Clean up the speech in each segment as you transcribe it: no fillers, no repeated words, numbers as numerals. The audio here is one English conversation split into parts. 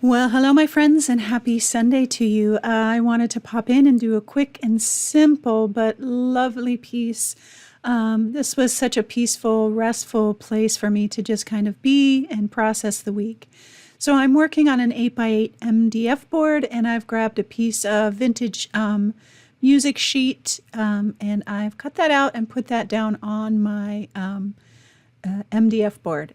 Well, hello, my friends, and happy Sunday to you. I wanted to pop in and do a quick and simple but lovely piece. This was such a peaceful, restful place for me to just kind of be and process the week. So I'm working on an 8x8 MDF board, and I've grabbed a piece of vintage music sheet, and I've cut that out and put that down on my MDF board.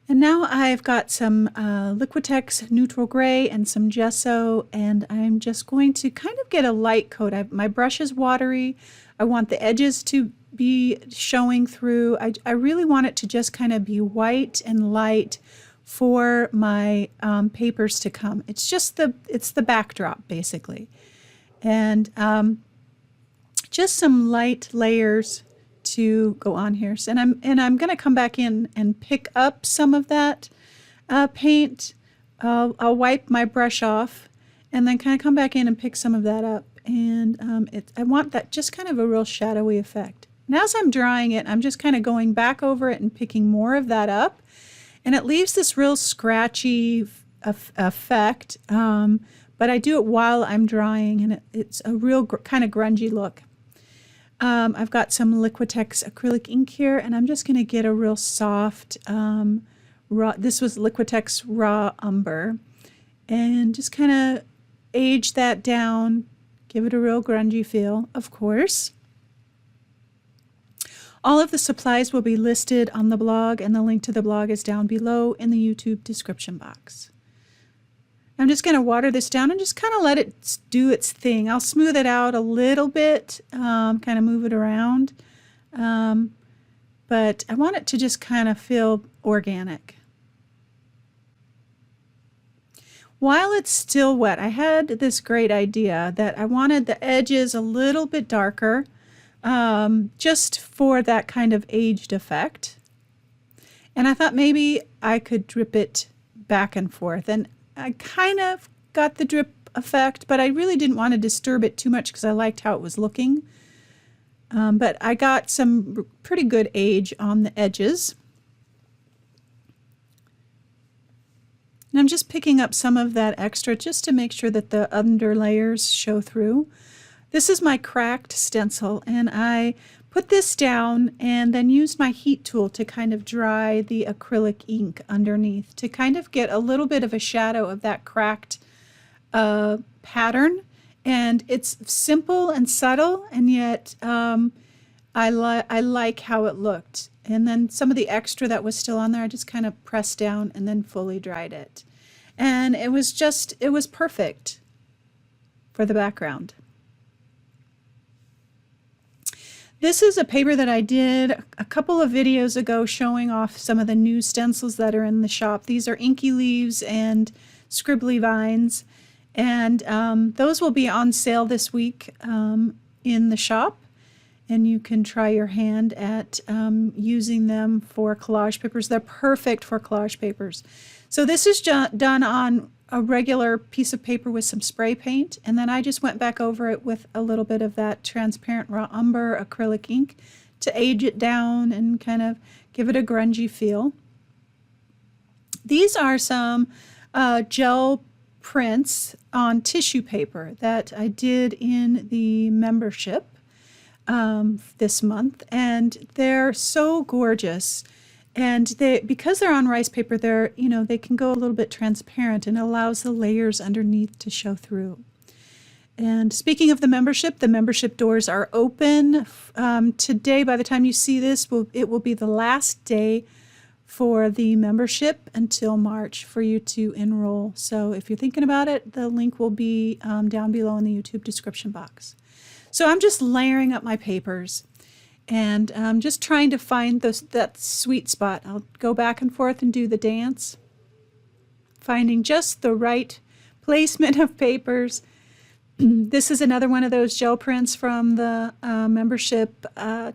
And now I've got some Liquitex neutral gray and some gesso, and I'm just going to kind of get a light coat. My brush is watery. I want the edges to be showing through. I really want it to just kind of be white and light for my papers to come. It's just it's the backdrop basically. And just some light layers to go on here. And I'm going to come back in and pick up some of that paint. I'll wipe my brush off and then kind of come back in and pick some of that up. And I want that just kind of a real shadowy effect. And as I'm drying it, I'm just kind of going back over it and picking more of that up. And it leaves this real scratchy effect. But I do it while I'm drying, and it's a real kind of grungy look. I've got some Liquitex acrylic ink here, and I'm just going to get a real soft, this was Liquitex raw umber, and just kind of age that down, give it a real grungy feel, of course. All of the supplies will be listed on the blog, and the link to the blog is down below in the YouTube description box. I'm just going to water this down and just kind of let it do its thing. I'll smooth it out a little bit, kind of move it around. But I want it to just kind of feel organic. While it's still wet, I had this great idea that I wanted the edges a little bit darker, just for that kind of aged effect. And I thought maybe I could drip it back and forth. And I kind of got the drip effect, but I really didn't want to disturb it too much because I liked how it was looking. But I got some pretty good age on the edges. And I'm just picking up some of that extra just to make sure that the under layers show through. This is my cracked stencil, and I put this down and then used my heat tool to kind of dry the acrylic ink underneath to kind of get a little bit of a shadow of that cracked pattern. And it's simple and subtle, and yet I like how it looked. And then some of the extra that was still on there, I just kind of pressed down and then fully dried it. And it was perfect for the background. This is a paper that I did a couple of videos ago showing off some of the new stencils that are in the shop. These are Inky Leaves and Scribbly Vines, and those will be on sale this week in the shop, and you can try your hand at using them for collage papers. They're perfect for collage papers. So this is done on a regular piece of paper with some spray paint, and then I just went back over it with a little bit of that transparent raw umber acrylic ink to age it down and kind of give it a grungy feel. These are some gel prints on tissue paper that I did in the membership this month, and they're so gorgeous. And because they're on rice paper, they can go a little bit transparent, and it allows the layers underneath to show through. And speaking of the membership doors are open today. By the time you see this, it will be the last day for the membership until March for you to enroll. So if you're thinking about it, the link will be down below in the YouTube description box. So I'm just layering up my papers. And I'm just trying to find that sweet spot. I'll go back and forth and do the dance, finding just the right placement of papers. This is another one of those gel prints from the membership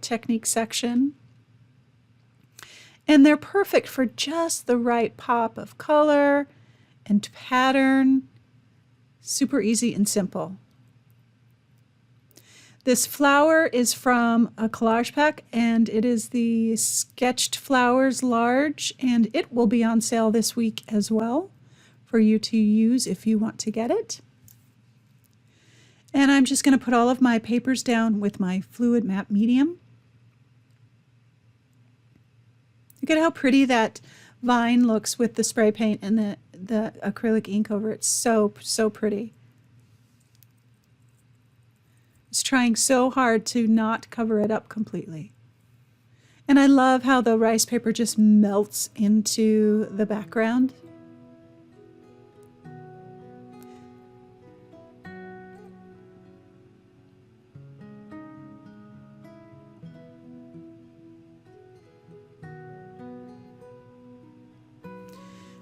technique section. And they're perfect for just the right pop of color and pattern. Super easy and simple. This flower is from a collage pack, and it is the Sketched Flowers Large, and it will be on sale this week as well for you to use if you want to get it. And I'm just going to put all of my papers down with my fluid matte medium. Look at how pretty that vine looks with the spray paint and the acrylic ink over it. So pretty. It's trying so hard to not cover it up completely. And I love how the rice paper just melts into the background.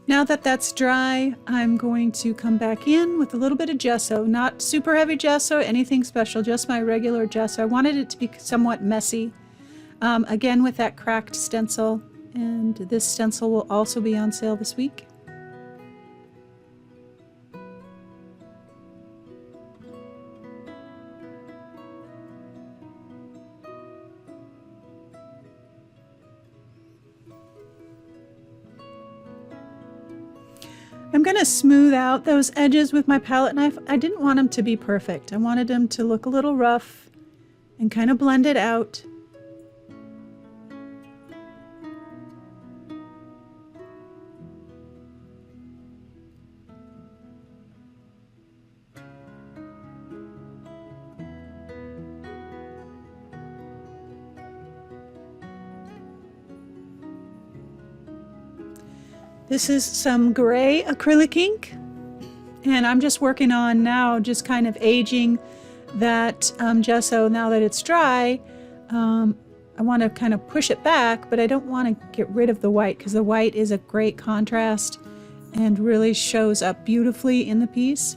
Now that that's dry, I'm going to come back in with a little bit of gesso, not super heavy gesso, anything special, just my regular gesso. I wanted it to be somewhat messy. Again, with that cracked stencil, and this stencil will also be on sale this week. I'm going to smooth out those edges with my palette knife. I didn't want them to be perfect. I wanted them to look a little rough and kind of blend it out. This is some gray acrylic ink, and I'm just working on now just kind of aging that gesso now that it's dry. I want to kind of push it back, but I don't want to get rid of the white because the white is a great contrast and really shows up beautifully in the piece.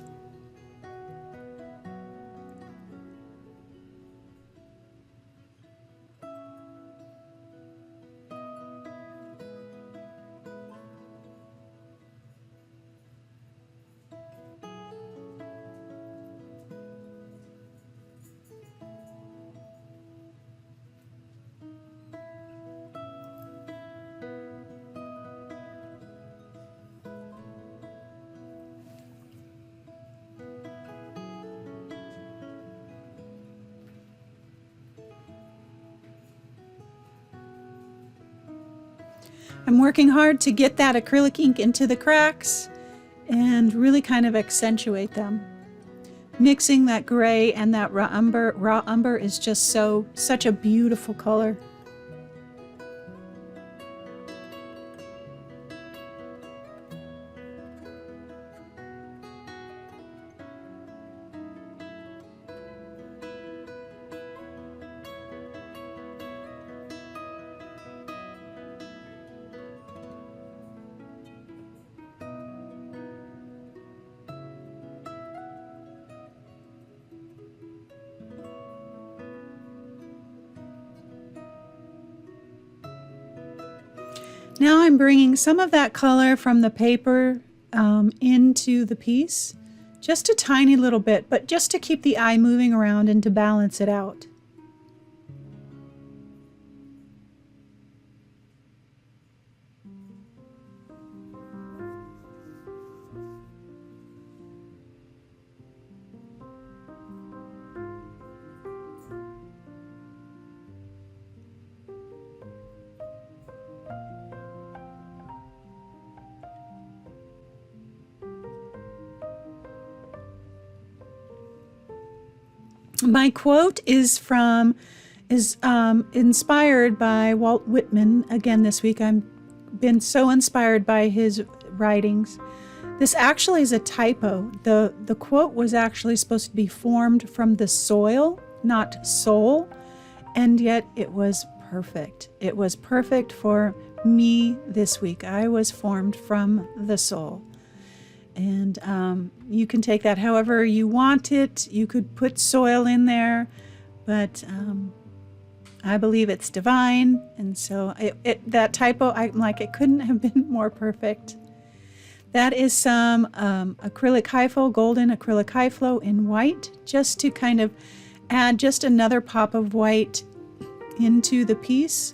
I'm working hard to get that acrylic ink into the cracks and really kind of accentuate them. Mixing that gray and that raw umber is just such a beautiful color. Now I'm bringing some of that color from the paper into the piece, just a tiny little bit, but just to keep the eye moving around and to balance it out. My quote is inspired by Walt Whitman. Again, this week I've been so inspired by his writings. This actually is a typo. The quote was actually supposed to be formed from the soil, not soul, and yet it was perfect. It was perfect for me this week. I was formed from the soul. And you can take that however you want it. You could put soil in there, but I believe it's divine. And so that typo, I'm like, it couldn't have been more perfect. That is some acrylic high flow, golden acrylic high flow in white, just to kind of add just another pop of white into the piece.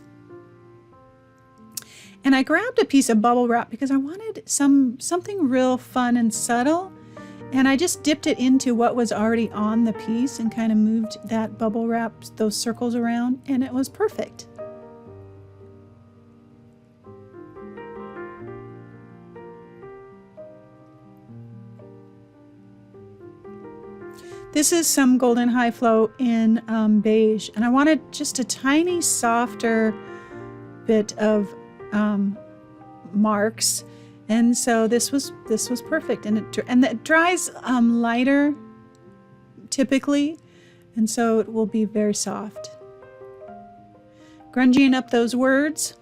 And I grabbed a piece of bubble wrap because I wanted something real fun and subtle. And I just dipped it into what was already on the piece and kind of moved that bubble wrap, those circles around, and it was perfect. This is some Golden High Flow in beige, and I wanted just a tiny softer bit of marks, and so this was perfect, and it dries lighter typically, and so it will be very soft. Grungying up those words.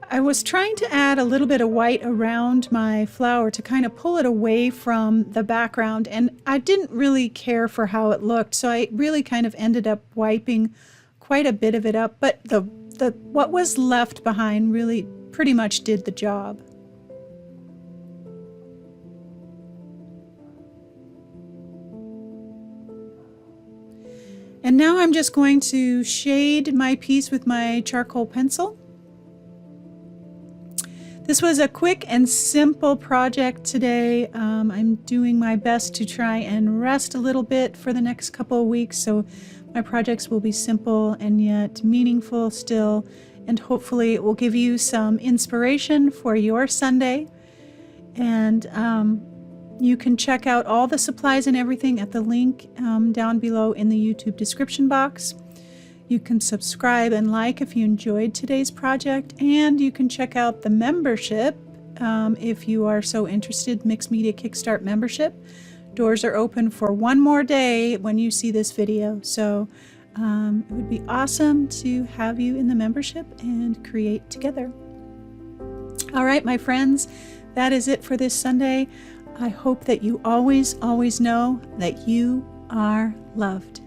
I was trying to add a little bit of white around my flower to kind of pull it away from the background, and I didn't really care for how it looked, so I really kind of ended up wiping quite a bit of it up, but what was left behind really pretty much did the job. And now I'm just going to shade my piece with my charcoal pencil. This was a quick and simple project today. I'm doing my best to try and rest a little bit for the next couple of weeks, so my projects will be simple and yet meaningful still, and hopefully it will give you some inspiration for your Sunday. And you can check out all the supplies and everything at the link down below in the YouTube description box. You can subscribe and like if you enjoyed today's project, and you can check out the membership if you are so interested, Mixed Media Kickstart membership. Doors are open for one more day when you see this video, so it would be awesome to have you in the membership and create together. All right, my friends, that is it for this Sunday. I hope that you always know that you are loved.